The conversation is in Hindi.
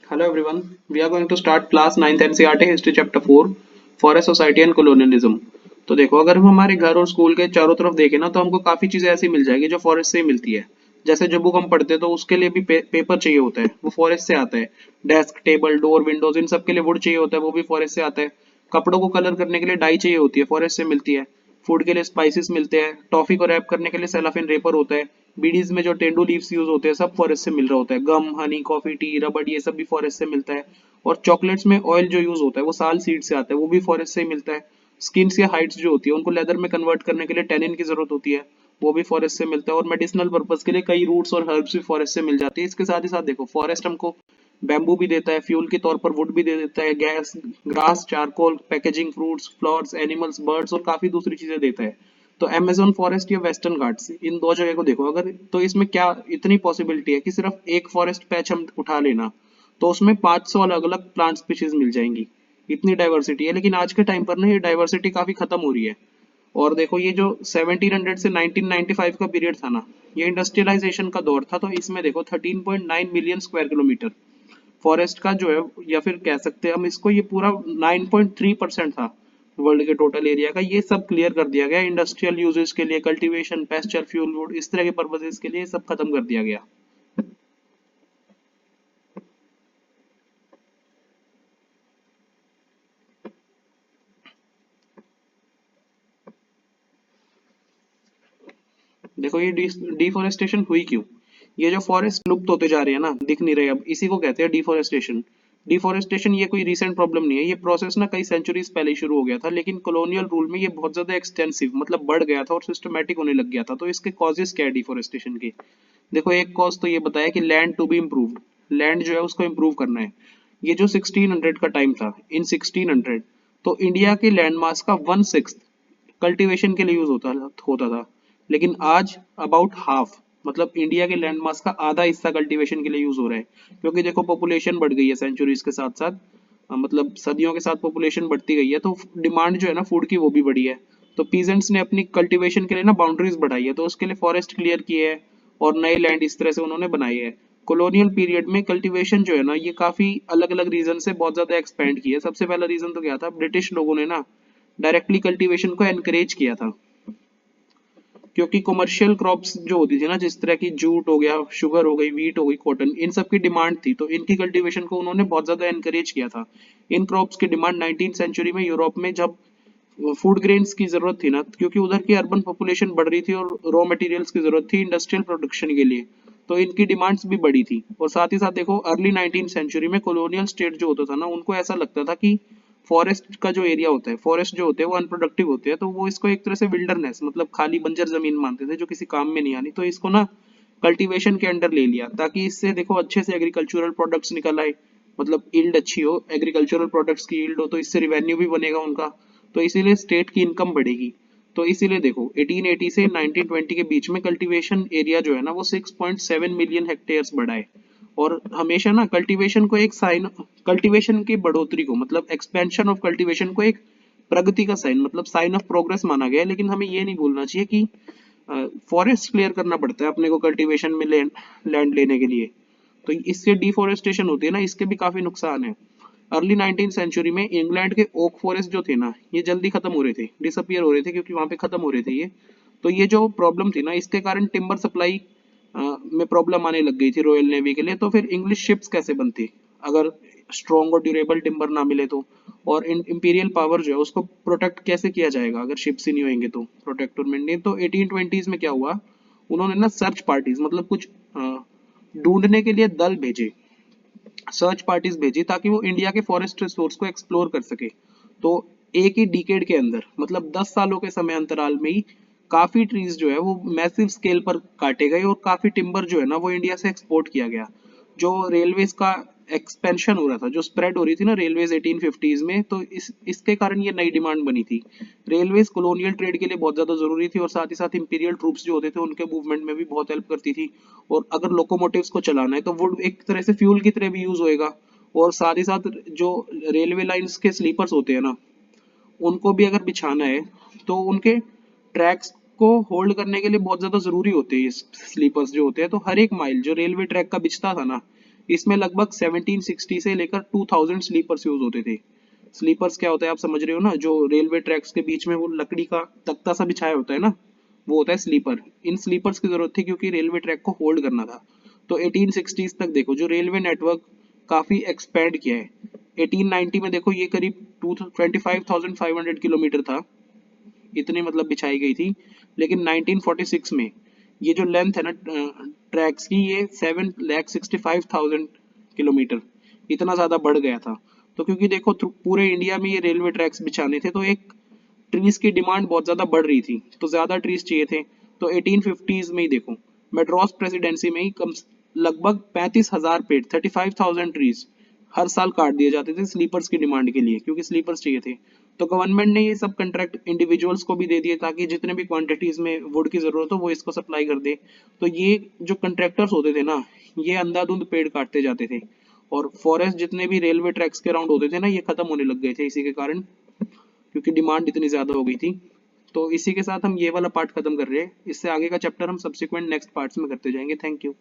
Hello everyone, we are going to start class 9th NCERT history chapter 4 forest society and colonialism. तो देखो, अगर हम हमारे घर और स्कूल के चारों तरफ देखें ना, तो हमको काफी चीजें ऐसी मिल जाएगी जो फॉरेस्ट से ही मिलती है। जैसे जो बुक हम पढ़ते हैं तो उसके लिए भी पेपर चाहिए होता है, वो फॉरेस्ट से आता है। डेस्क, टेबल, डोर, विंडोज, इन सब के लिए वुड चाहिए होता है, वो भी फॉरेस्ट से आता है। कपड़ों को कलर करने के लिए डाई चाहिए होती है, फॉरेस्ट से मिलती है। फूड के लिए स्पाइसेस मिलते हैं। टॉफी को रैप करने के लिए सेलोफेन रेपर होता है। बीडीज में जो टेंडू लीव्स यूज होते हैं, सब फॉरेस्ट से मिल रहा होता है। गम, हनी, कॉफी, टी, रबड़, ये सब भी फॉरेस्ट से मिलता है। और चॉकलेट्स में ऑयल जो यूज होता है वो साल सीड से आता है, वो भी फॉरेस्ट से ही मिलता है। स्किन्स या हाइड्स जो होती है उनको लेदर में कन्वर्ट करने के लिए टेनिन की जरूरत होती है, वो भी फॉरेस्ट से मिलता है। और मेडिसिनल पर्पज के लिए कई रूट्स और हर्ब्स भी फॉरेस्ट से मिल जाती है। इसके साथ ही साथ देखो, फॉरेस्ट हमको बैम्बू भी देता है, फ्यूल के तौर पर वुड भी दे देता है, gas, grass, charcoal, packaging, fruits, flowers, animals, birds और काफी दूसरी चीजें देता है। तो अमेजोन फॉरेस्ट या वेस्टर्न घाट्स, इन दो जगह को देखो अगर, तो इसमें क्या इतनी पॉसिबिलिटी है कि सिर्फ एक फॉरेस्ट पैच हम उठा लेना तो उसमें 500 अलग अलग प्लांट स्पीशीज मिल जाएंगी। इतनी डाइवर्सिटी है। लेकिन आज के टाइम पर ना ये डाइवर्सिटी काफी खत्म हो रही है। और देखो, ये जो 1700 से 1995 का पीरियड था ना, ये इंडस्ट्रियलाइजेशन का दौर था। तो इसमें देखो 13.9 मिलियन स्क्वायर किलोमीटर फॉरेस्ट का जो है, या फिर कह सकते हैं हम इसको, ये पूरा 9.3% था वर्ल्ड के टोटल एरिया का। ये सब क्लियर कर दिया गया इंडस्ट्रियल यूजेस के लिए, कल्टीवेशन, पेस्चर, फ्यूल वुड, इस तरह के पर्पजेस के लिए सब खत्म कर दिया गया। देखो, ये डिफोरेस्टेशन हुई क्यों? ये जो फॉरेस्ट लुप्त होते जा रहे हैं ना, दिख नहीं रहे, अब इसी को कहते हैं डिफोरेस्टेशन। डिफोरेस्टेशन ये कोई रिसेंट प्रॉब्लम नहीं है, ये प्रोसेस ना कई सेंचुरीज पहले शुरू हो गया था। लेकिन कॉलोनियल रूल में ये बहुत ज्यादा एक्सटेंसिव, मतलब बढ़ गया था और सिस्टमेटिक होने लग गया था। तो इसके कॉजेस क्या है डिफोरेस्टेशन के? देखो, एक कॉज तो ये बताया कि land to be improved, land जो है उसको इम्प्रूव करना है। ये जो 1600 का टाइम था, इन 1600 तो इंडिया के लैंड मास का 1/6 कल्टीवेशन के लिए यूज होता था। लेकिन आज अबाउट हाफ, मतलब इंडिया के लैंड मास का आधा हिस्सा कल्टीवेशन के लिए यूज हो रहा है। क्योंकि देखो, पॉपुलेशन बढ़ गई है सेंचुरीज के साथ साथ, मतलब सदियों के साथ पॉपुलेशन बढ़ती गई है, तो डिमांड जो है ना फूड की, वो भी बढ़ी है। तो पीजेंट्स ने अपनी कल्टीवेशन के लिए ना बाउंड्रीज बढ़ाई है, तो उसके लिए फॉरेस्ट क्लियर किए हैं और नए लैंड इस तरह से उन्होंने बनाए हैं। कॉलोनियल पीरियड में कल्टीवेशन जो है ना, ये काफी अलग अलग रीजन से बहुत ज्यादा एक्सपेंड की है। सबसे पहला रीजन तो क्या था, ब्रिटिश लोगों ने ना डायरेक्टली कल्टीवेशन को एनकरेज किया था। क्योंकि कमर्शियल क्रॉप्स जो होती थी ना, जिस तरह की जूट हो गया, शुगर हो गई, वीट हो गई, कॉटन, इन सब की डिमांड थी, तो इनकी कल्टीवेशन को उन्होंने बहुत ज्यादा एनकरेज किया था। इन क्रॉप्स की डिमांड 19th सेंचुरी में यूरोप में, जब फूड ग्रेन्स की जरूरत थी ना, क्योंकि उधर की अर्बन पॉपुलेशन बढ़ रही थी और रॉ मटेरियल्स की जरूरत थी इंडस्ट्रियल प्रोडक्शन के लिए, तो इनकी डिमांड्स भी बढ़ी थी। और साथ ही साथ देखो, अर्ली 19th सेंचुरी में कॉलोनियल स्टेट जो होता था ना, उनको ऐसा लगता था कि फॉरेस्ट का जो एरिया होता है, फॉरेस्ट जो होते हैं वो अनप्रोडक्टिव होते हैं, तो वो इसको एक तरह से विल्डरनेस, मतलब खाली बंजर जमीन मानते थे जो किसी काम में नहीं आनी। तो इसको ना कल्टीवेशन के अंडर ले लिया, ताकि इससे देखो अच्छे से एग्रीकल्चरल प्रोडक्ट्स निकल आए, मतलब यील्ड अच्छी हो, एग्रीकल्चरल प्रोडक्ट्स की यील्ड हो, तो इससे रिवेन्यू भी बनेगा उनका, तो इसीलिए स्टेट की इनकम बढ़ेगी। तो इसीलिए देखो, 1880 से 1920 के बीच में कल्टीवेशन एरिया जो है ना, वो 6.7 मिलियन हेक्टेयर्स बढ़ा है। और हमेशा ना कल्टीवेशन को एक साइन, कल्टीवेशन की बढ़ोतरी को, मतलब एक्सपेंशन ऑफ कल्टीवेशन को एक प्रगति का साइन, मतलब साइन ऑफ प्रोग्रेस माना गया है। लेकिन हमें ये नहीं भूलना चाहिए कि फॉरेस्ट क्लियर करना पड़ता है अपने को कल्टीवेशन में लैंड लेने के लिए। तो इससे डिफोरेस्टेशन होती है ना, इसके भी काफी नुकसान है। अर्ली 19th सेंचुरी में इंग्लैंड के ओक फॉरेस्ट जो थे ना, ये जल्दी खत्म हो रहे थे, डिसअपियर हो रहे थे, क्योंकि वहां पे खत्म हो रहे थे ये। तो ये जो प्रॉब्लम थी ना, इसके कारण टिम्बर सप्लाई में प्रॉब्लम आने लग गई थी रॉयल नेवी के लिए। तो फिर इंग्लिश शिप्स कैसे बनती अगर स्ट्रॉन्ग और ड्यूरेबल टिम्बर ना मिले तो? और इंपीरियल पावर जो है उसको प्रोटेक्ट कैसे किया जाएगा अगर शिप्स ही नहीं होंगे तो, प्रोटेक्ट और मेंटेन। तो 1820s में क्या हुआ, उन्होंने ना सर्च पार्टीज, मतलब कुछ ढूंढने के लिए दल भेजे, सर्च पार्टीज भेजी, ताकि वो इंडिया के फॉरेस्ट रिसोर्स को एक्सप्लोर कर सके। तो एक ही डिकेड के अंदर, मतलब 10 सालों के समय अंतराल में ही काफी ट्रीज जो है वो मैसिव स्केल पर काटे गए, और काफी टिम्बर जो है ना वो इंडिया से एक्सपोर्ट किया गया। जो रेलवेज का एक्सपेंशन हो रहा था, जो स्प्रेड हो रही थी ना रेलवेज 1850s में, तो इसके कारण ये नई डिमांड बनी थी। रेलवेज कॉलोनियल ट्रेड के लिए बहुत ज्यादा जरूरी थी, और साथ ही साथ इंपीरियल ट्रूप्स जो होते थे उनके मूवमेंट में भी बहुत हेल्प करती थी। और अगर लोकोमोटिव्स को चलाना है तो वुड एक तरह से फ्यूल की तरह भी यूज होएगा। और साथ ही साथ जो रेलवे लाइंस के स्लीपर्स होते हैं ना, उनको भी अगर बिछाना है तो उनके ट्रैक्स को होल्ड करने के लिए बहुत ज्यादा जरूरी होते हैं ये स्लीपर्स जो होते हैं। तो हर एक माइल जो रेलवे ट्रैक का बिछता था ना, इसमें लगभग 1760 से लेकर 2000 स्लीपर्स यूज होते थे। स्लीपर्स क्या होता है आप समझ रहे हो ना, जो रेलवे ट्रैक्स के बीच में वो लकड़ी का तख्ता सा बिछाया होता है ना, वो होता है स्लीपर। इन स्लीपर्स की जरूरत थी क्योंकि रेलवे ट्रैक को होल्ड करना था। तो 1860s तक देखो जो रेलवे नेटवर्क काफी एक्सपेंड किया है। 1890 में देखो ये करीब 25,500 किलोमीटर था, इतनी मतलब बिछाई गई थी। लेकिन 1946 में ये जो लेंथ है ना ट्रैक्स की, ये 7,65,000 किलोमीटर, इतना ज्यादा बढ़ गया था। तो क्योंकि देखो पूरे इंडिया में ये रेलवे ट्रैक्स बिछाने थे, तो एक ट्रीज की डिमांड बहुत ज्यादा बढ़ रही थी, तो ज्यादा ट्रीज चाहिए थे। तो 1850s में ही देखो मेड्रॉस प्रेसिडेंसी में ही कम लगभग 35,000 पेड़ 35,000 ट्रीज हर साल काट दिए जाते थे स्लीपर्स की डिमांड के लिए, क्योंकि स्लीपर्स चाहिए थे। तो गवर्नमेंट ने ये सब कंट्रैक्ट इंडिविजुअल्स को भी दे दिए ताकि जितने भी क्वांटिटीज में वुड की जरूरत हो वो इसको सप्लाई कर दे। तो ये जो कंट्रैक्टर्स होते थे ना, ये अंधाधुंध पेड़ काटते जाते थे, और फॉरेस्ट जितने भी रेलवे ट्रैक्स के अराउंड होते थे ना, ये खत्म होने लग गए थे इसी के कारण, क्योंकि डिमांड इतनी ज्यादा हो गई थी। तो इसी के साथ हम ये वाला पार्ट खत्म कर रहे हैं। इससे आगे का चैप्टर हम सब्सिक्वेंट नेक्स्ट पार्ट्स में करते जाएंगे। Thank you.